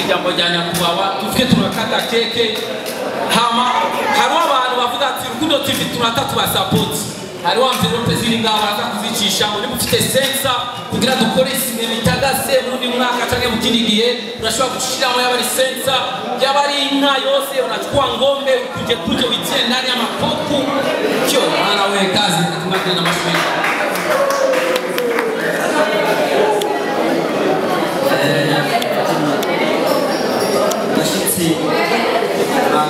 ijambo rya nyakubahwa tufite turakata keke hama hariho abantu bavuga ati Rukundo TV tunata tubasapoti hariho amvelope ziri ngaho baza kuzicisha ngo niba ufite sensa kugira dukore sinema itagase muri mwaka canke mu kindi gihe urashobora gushiramo yabari sensa yabari inka yose unachukua ngombe kuje witie ndani ya makoku kyo ana wewe kazi tumakana na mashine bashitsi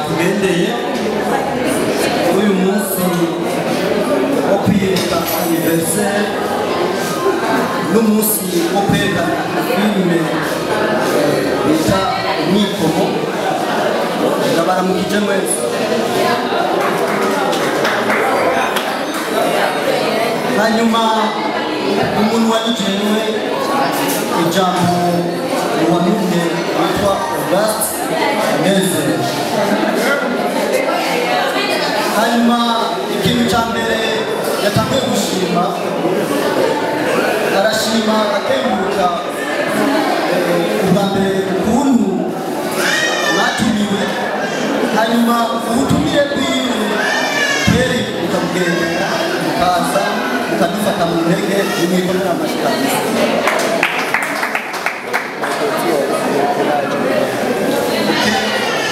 tugendeye uyu munsi wo kwiyereka anniversaire n'umunsi wo kwega filime bita Umwikomo ndabaramukije mwese hanyuma umuntu wanijewe ijambo uwamubye witwa Agashimwe hanyuma ikintu cya mbere yatangiye gushima arashima akenguruka ubwa mbere ukuntu mwatumiwe hanyuma ubutumire bwiwe twere ukabugendera mukaza ukadufata mu ntege y'imwikorera amashikari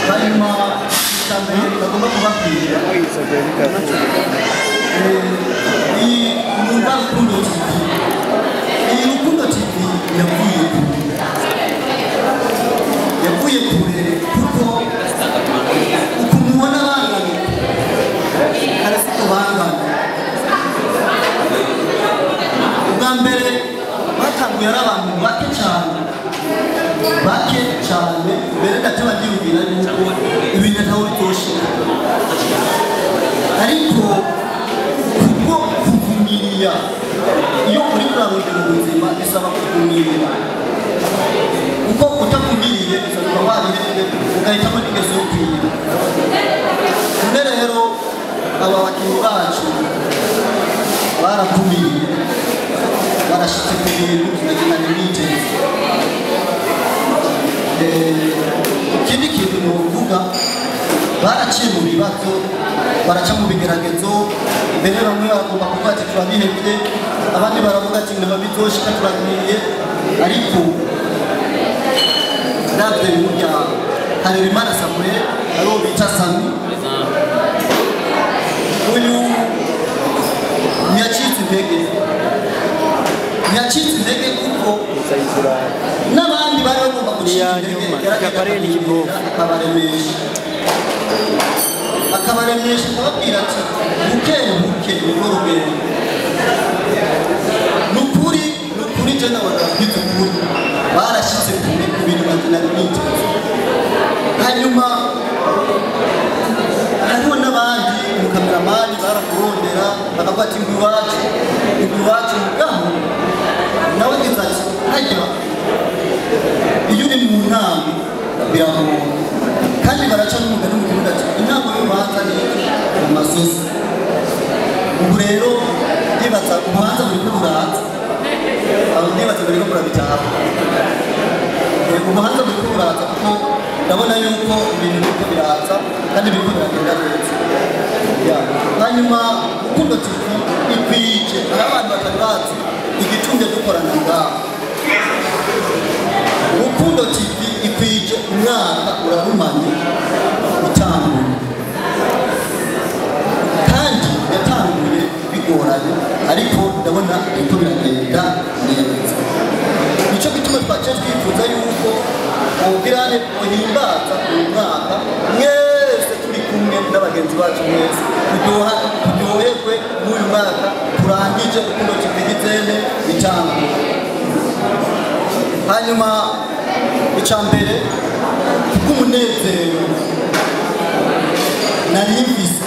hanyuma cyane bagomba kubabwira iyi Rukundo TV iyi Rukundo TV yavuye kure kuko ukuntu ubona bangana karasiko bangana ubwa mbere batanguye ari abantu bake cyane mbere ndateba ndibwira yuko ibintu ntaho bitoshe ariko kubwo kuvumiriya iyo uri kurarondera ubuzima bisaba kuvumirira uko utavumiriye bisaba wabihebe ugahitamo n'ingeso yo kwiba none rero aba bakinnyi bacu baravumiriye barashitse ku bintu nagenanye n'itezi ikindi kintu nuvuga baraciye mu bibazo baraca mu bigeragezo mbere bamwe bagomba kuvuga ati turabihebye abandi baravuga ati ntibabizoshika turagiye ariko nabyo burya Harerimana Samuel ariwo bita SAMMY uyu ntiyacitse intege kuko n'abandi bari bagomba gucika intege akabaremesha akababwira ati buke nibwo rugendo nukuri je n'abagabwiza ukuri barashyize kure ku bintu bagenari n'itezi hanyuma hariho n'abandi umukameramani barakurondera bakavuga ati iwacu mugaho nawe agize ati hajya iyo uri mu nama biragora kandi baraca n'umugani mu kibuga ati inama y'urubanza ni amasozi ubu rero ndibaza ubuhanza buri kuburaza ndibaza buri kurabitaha ubuhanza buri kuburaza kuko ndabona yuko ibintu biriko biraza kandi biriko biragenda neza hanyuma Rukundo TV ikwije hari abantu batari bazi igitumye dukorana ngaho Rukundo TV ikwije umwaka urarumanye utanguye kandi yatanguye bigoranye ariko ndabona biriko biragenda neza nicyo gituma twaciye twifuza yuko ubwirane buhimbaza uyu mwaka mwese turi kumwe n'abagenzi bacu mwese turyoherwe n'uyu mwaka turangije Rukundo TV igizene itanguye hanyuma icya mbere kubw'umunezero nari mvise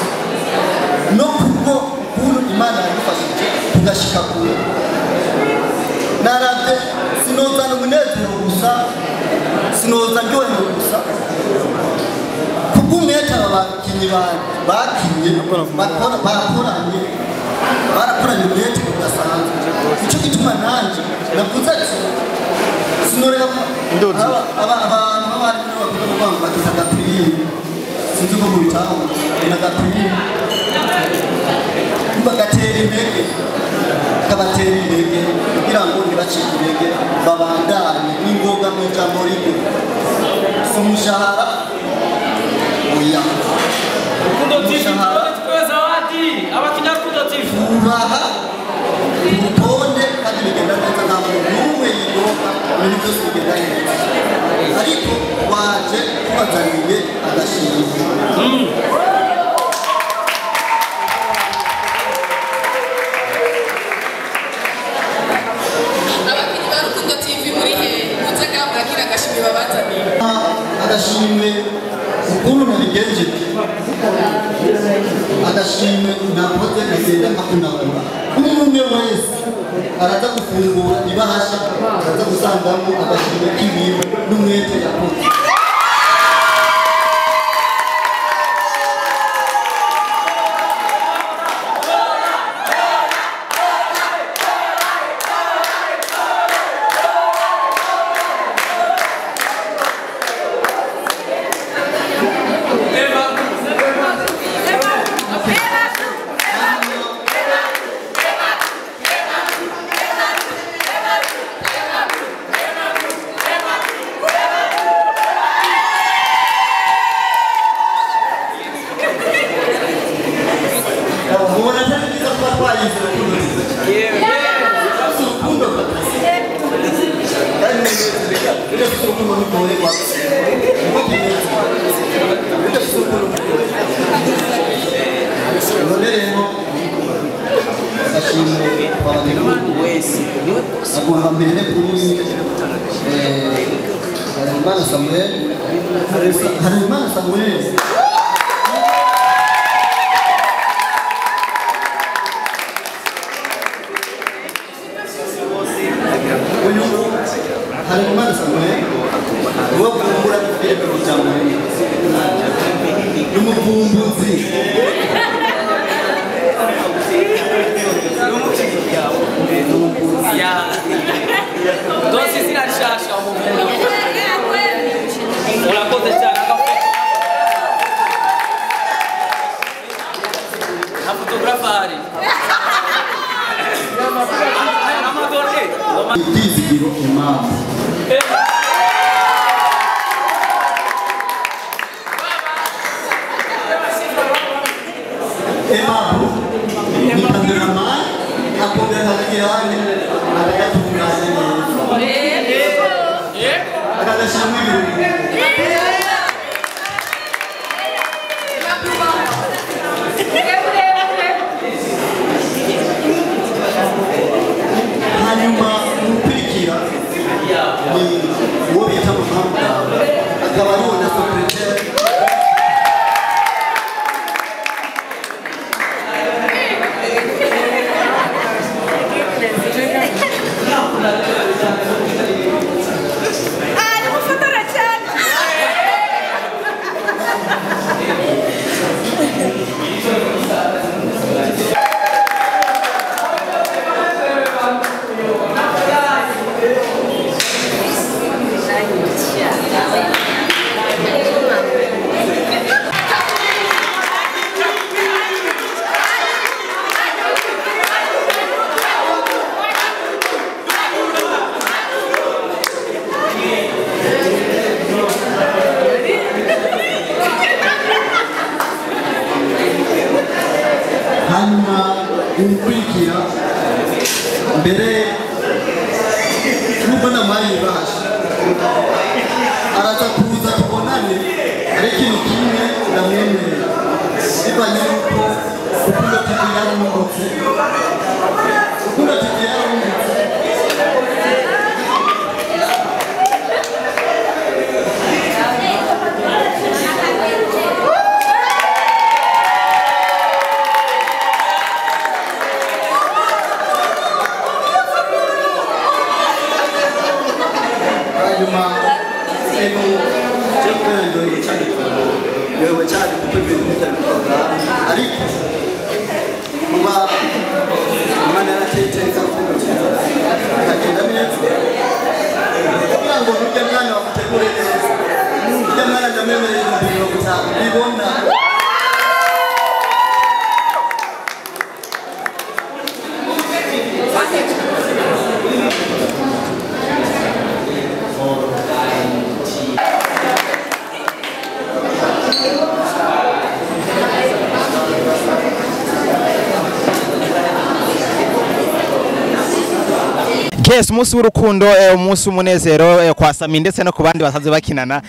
no kubwo ukuntu Imana yadufashije tugashika kure naravye sinozana umunezero gusa sinoza ndyohewe gusa kubw'umwete aba bakinnyi bakinye barakoranye umwete udasanzwe nicyo gituma nanjye navuze ati sinoreka abantu abari muri bakunda kuvuga ngo bagize agapirime sinzi uko mubitaho ni agapirime bagatera intege kabatera intege kugira ngo ntibacike intege babandanye n'ingoga mu ijambo rimwe si umushahara oya Rukundo TV tupewe zawadi abakinya Rukundo TV ubaha urutonde kandi bigenda neza nta muntu n'umwe yigoka ibintu byose bigenda neza ariko waje tubazaniye agashimwe abakinya Rukundo TV muri he muze kamubwira agashimwe babazaniye agashimwe ukuntu nabigenje agashimwe nakoze nagenda akunagura umwe wese araza gufungura ibahasha araza gusangamo agashimwe k'ibiwe n'umwete yakoze ndamwemereye ibihumbi 50 bibona. Yes, umunsi w'urukundo umunsi umunezero kwa Sammy ndetse no kubandi basaze bakinana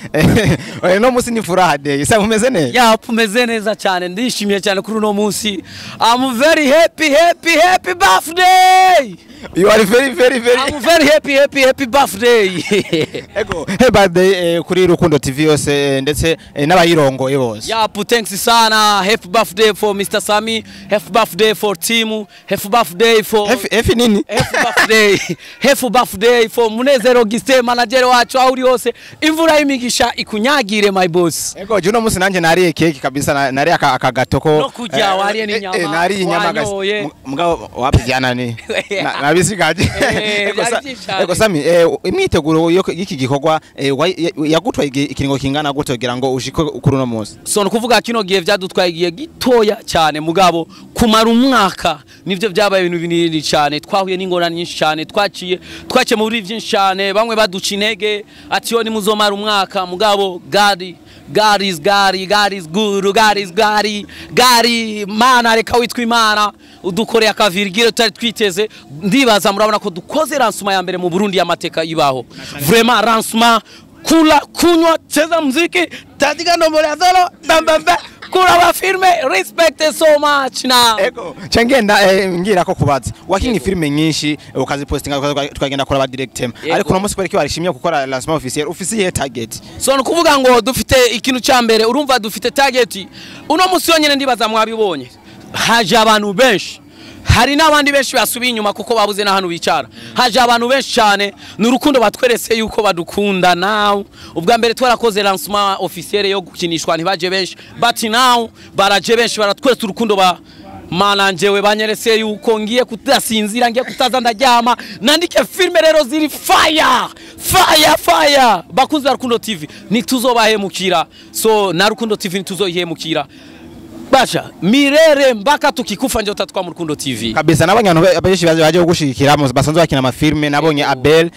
no munsi ni furaha day isa umeze neza ya umeze neza cyane ndishimiye cyane kuri no munsi I'm very happy birthday. You are very I'm very happy birthday. Ego happy birthday kuri Rukundo TV yose ndetse n'abayirongoye bose. Yeah, thanks sana. Happy birthday for Mr. Sammy. Happy birthday for Timu. Happy birthday for Happy nini? Happy birthday for Munezero Giste manager wacu auri yose. Imvura y'imigisha ikunyagire my boss. Ego juno musi nanje nariye keke kabisa nariye akagatoko. No kujya wariye ni nyama. Nariye inyama mugabo wapijana ni. Nabisigaje. Ego Sammy imyiteguro y'iki gikorwa yagutwaye ikiringo kingana gutogira ngo ushike kuri no munsi. So nukuvuga kino gihe vyadutwaye igihe gitoya cyane mugabo kumara umwaka nivyo byabaye ibintu binini cyane twahuye n'ingorane nyinshi cyane twaciye mu buri byinshi cyane bamwe baduca intege ati yo ni muzomara umwaka mugabo God is good, God mana reka witwa imana udukoreye akavirigire tutari twiteze ndibaza murabona ko dukoze ransuma ya mbere mu Burundi y'amateka ibaho vraiment ransuma kula kunywa cheza muziki tadiga nombole ya zolo bamba kula wa filme respect so much na ego cyangenda ngira ko kubaza wakinye filme nyinshi ukazipostinga twagenda kora ba direct ariko no munsi ko barishimye gukora lancement officiel target so no kuvuga ngo dufite ikintu cya mbere urumva dufite target uno munsi yonyene ndibaza mwabibonye haje abantu benshi hari n'abandi benshi basubiye inyuma kuko babuze na hano bicara haje abantu benshi cyane n'urukundo batweretse yuko badukunda now ubwa mbere twarakoze lancement officiel yo gukinishwa ntibaje benshi but now baraje benshi baratweretse urukundo ba mananjewe banyeretse yuko ngiye kutasinzira ngiye kutaza ndaryama nandike filme rero ziri fire bakunzi ba Rukundo TV nituzobahemukira so na Rukundo TV nituzoyihemukira basha mirere mpaka tukikufa nje utatwa mu Rukundo TV kabisa n'abantu abenshi baje gushigikira basanzwe bakina amafilme nabonye Abel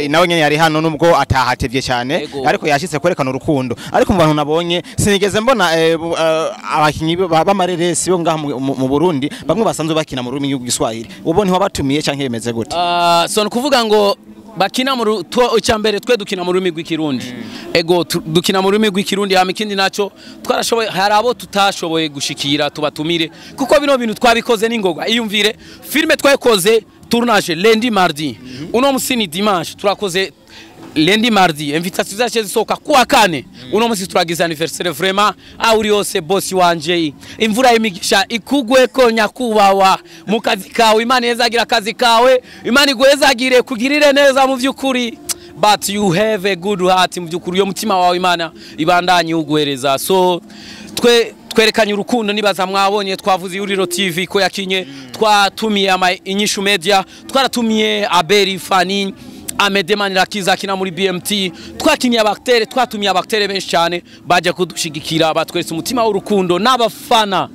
nabonye yari hano nubwo atahatevye cyane ariko yashitse kwerekana urukundo ariko mu bantu nabonye sinigeze mbona abakinyi b'amareresi bo ngaha mu Burundi bamwe basanzwe bakina mu rurimi rw'Igiswahili ubo nti wabatumiye canke bemeze gute so nukuvuga ngo bakina mu cyambere twe dukina mu rurimi rw'ikirundi ego dukina mu rurimi rw'ikirundi hama ikindi naco twarashoboye hari abo tutashoboye gushikira tubatumire kuko bino bintu twabikoze n'ingoga iyumvire filme twakoze tournage lundi mardi uno musini dimanche turakoze lundi mardi invitation zaje zisoka kuwa kane uno musi turagize anniversaire vraiment auri yose boss wanje imvura y'imigisha ikugwe ko nyakubawa mu kazi kawe imana yezagira kazi kawe imana igwezagire kugirire neza mu vyukuri but you have a good heart mu vyukuri yo mutima wawe imana ibandanye ugwereza so twerekanye urukundo nibaza mwabonye twavuze Uriro TV ko yakinye twatumiye inyishu media twaratumiye Aberi Fani Amedemani Rakiza kina muri BMT twatumiye abaktere benshi cyane baje kudushigikira batweretse umutima w'urukundo n'abafana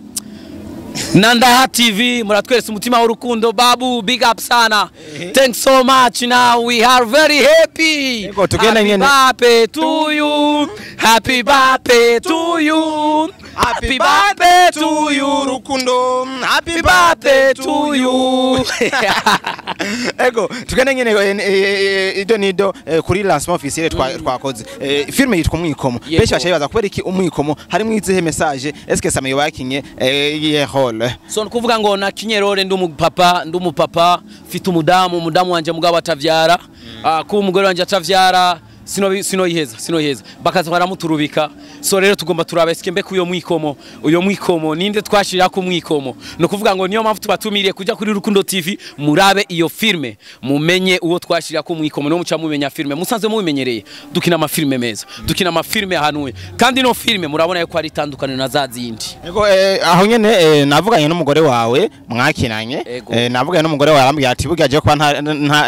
Nanda TV muratweretse umutima w'urukundo babu big up sana thanks so much now we are very happy happy birthday to you happy birthday to you happy birthday to you Rukundo happy birthday to you ego tugende nyene idonido kuri lancement officiel twakoze filme yitwa Umwikomo benshi bashayibaza kubera iki Umwikomo harimo izihe message est-ce Sammy yakinye role so nukuvuga ngo nakinye role ndumupapa mfite umudamu wanje mugabo atavyara ku umugore wanje atavyara sinoyiheza bakaza baramuturubika so rero tugomba turaba eske mbe kuyo mwikomo ninde twashira ku mwikomo no kuvuga ngo niyo mpamvu tubatumiriye kujya kuri Rukundo TV murabe iyo filme mumenye uwo twashira ku mwikomo no muca mumenya filme musanze mubimenyereye dukina amafilme meza dukina amafilme hanuye kandi no filme murabona yuko ari tandukanye na zazindi ego aho nyene navuganye n'umugore wawe mwakinanye navuganye n'umugore wawe arambye ati bugaje kwa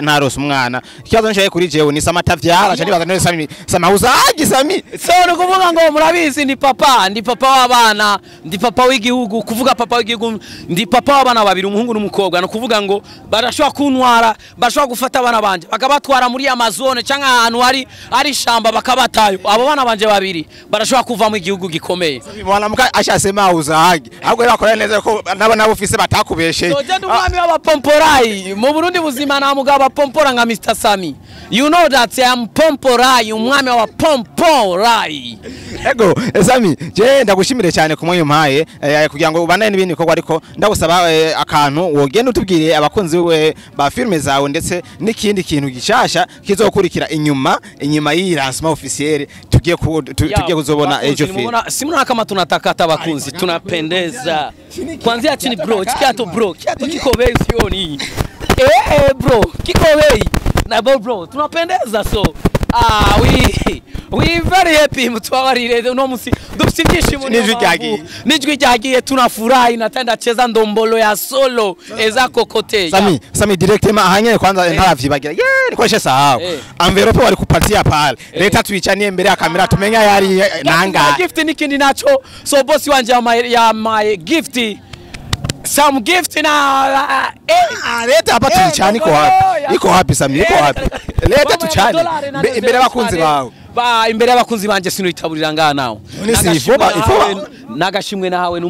nta rose umwana ikibazo nshaye kuri jewe ni samatavyara cyane no Sami Samauza agi Sami so no kuvuga ngo murabizi ndi papa w'abana ndi papa w'igihugu kuvuga papa w'igihugu ndi papa w'abana babiri umuhungu n'umukobwa no kuvuga ngo barashobora kuntwara bashobora gufata abana banje bakabatwara muri Amazon cyangwa ahantu ari shamba bakabatayo abo bana banje babiri barashobora kuva mu gihugu gikomeye mwana ashasema Auza agi ahubwo bakora neza ko nabo ufise batakubeshe so je ndumwami w'abapomporayi mu Burundi buzima na mugabo apompora nka Mr Sammy you know that I am pomporayi umwami w'abapomporayi ego Sami je ndagushimire cyane kumwe mpaye kugira ngo ubandane n'ibindi bikorwa ariko ndagusaba akantu wogenda utubwire abakunzi we ba filme zawe ndetse n'ikindi kintu gishasha kizokurikira inyuma y'iyi lancement officiel tugiye kuzobona ejo film simuna kama tunataka hata abakunzi tunapendeza kwanza chini bro kiato kiko bei sioni bro kiko bei na bro tunapendeza so we very happy mtwawarire uno musi dufisibyishimo nijwi ryagiye tunafurahi natenda cheza ndombolo ya solo eza kokote Sami directement ahanye kwanza ntaravyibagira nikoreshe sawa envelope wari kupatia pale leta tuichanie mbere ya kamera tumenya yari nanga gift nikindi nacho so boss wanje ya my gift some gift na leta hapa tuichani iko wapi Sami iko wapi leta tuchani imbere y'abakunzi bawe imbere y'abakunzi banje sino itaburira ngana nawo nagashimwe nawe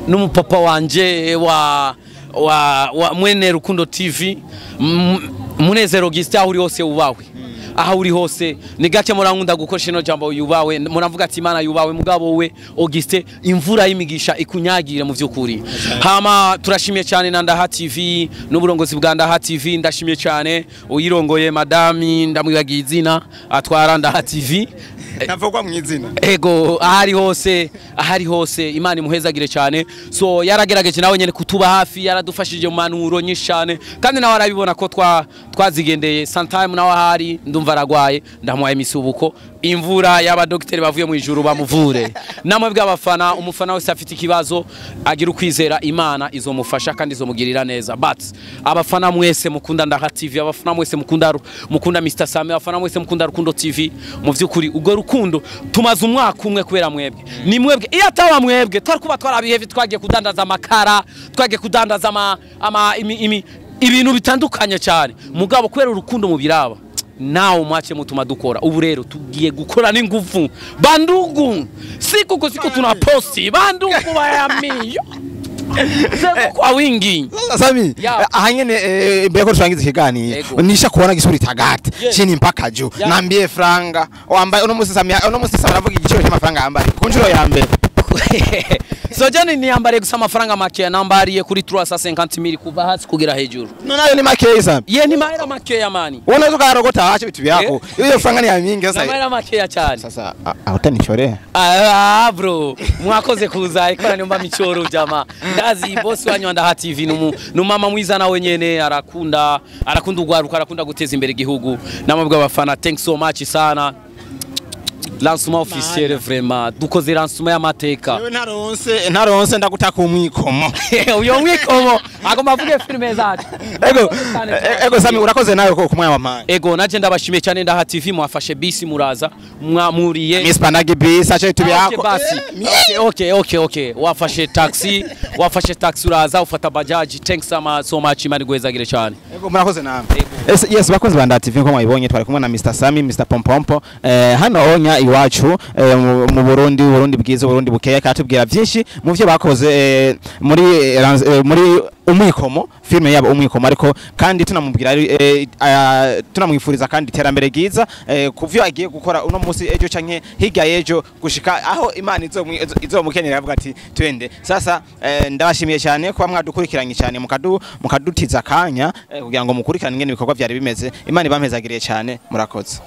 n'umupapa wanje wa mwene Rukundo TV Munezero Gistia uri hose ubawe aha uri hose ni gake murankunda gukoresha no jambo yubawe muravuga ati Imana yubawe mugabo we Auguste imvura y'imigisha ikunyagira mu vyukuri hama turashimiye cyane na Ndaha TV n'uburongozi bwa Ndaha TV ndashimiye cyane uyirongoye madami ndamwibagiye izina atwara Ndaha TV navugwa mu izina ego ahari hose Imana imuhezagire cyane so yaragerageje nawe nyene kutuba hafi yaradufashije mu manuro nyinshi cyane kandi nawe arabibona ko twazigendeye sometime nawe ahari ndumva aragwaye ndamuhaye imisubuko imvura y'abadokiteri bavuye mu ijuru bamuvure namwe bw'abafana umufana wese afite ikibazo agira ukwizera Imana izomufasha kandi izomugirira neza but abafana mwese mukunda Ndaha TV abafana mwese mukunda Mr Sammy abafana mwese mukunda Rukundo TV mu vyukuri ubwo rukundo tumaze umwaka umwe kubera mwebwe ni mwebwe iyo ataba mwebwe twari kuba twarabihevi twagiye kudandaza amakara twagiye kudandaza ibintu bitandukanye cyane mugabo kubera urukundo mu biraba nawo mwache mutuma dukora ubu rero tugiye gukora n'ingufu bandugu siku tunaposti bandugu bayamiyo seko kwa wingi Sami ahanyene mbeko turangiza ikiganiro nisha kubona gisuri tagate chini mpaka juu nambie franga wambaye uno musi Sami aravuga igiciro cy'amafaranga yambaye kunjuro ya mbere so jani ni ambare gusa amafaranga make nambariye kuri 350,000 kuva hasi kugira hejuru nayo ni make Sami ye ni mahera make ya mani unaweza karogota hache bitu byako iyo franga ni ya mingi sasa mahera make ya cyane sasa utanichorea bro mwakoze kuza ikora nyumba michoro jamaa ndazi boss wanyu Ndaha TV numama mwiza nawe nyene arakunda ugwaruka arakunda guteza imbere igihugu namwe bw'abafana thanks so much sana lancement officiel vraiment dukoze lancement y'amateka ntaronse ndagutaka umwikomo uyo mwikomo agomba avuge filme zacu ego Sami urakoze nawe ko kumwe wamaye ego naje ndabashimiye cyane Ndaha TV mwafashe bisi muraza mwamuriye Miss Panagi bisi acha itu byako okay wafashe taxi uraza ufata bajaji thanks so much Imana igwezagire cyane ego murakoze namwe yes bakunzi ba Ndaha TV nko mwabibonye twari kumwe na Mr Sammy Mr Pompompo hano onya iwacu mu Burundi bwiza Burundi bukeye katubwira byinshi mu byo bakoze muri umwikomo filme yabo umwikomo ariko kandi tunamubwira tunamwifuriza kandi iterambere giza kuvyo agiye gukora uno munsi ejo canke higa yejo gushika aho Imana izomukenera avuga ati twende sasa ndabashimiye cyane kuba mwadukurikiranye cyane mukadutiza kanya kugira ngo mukurikirane ingene ibikorwa byari bimeze Imana ibampezagiriye cyane murakoze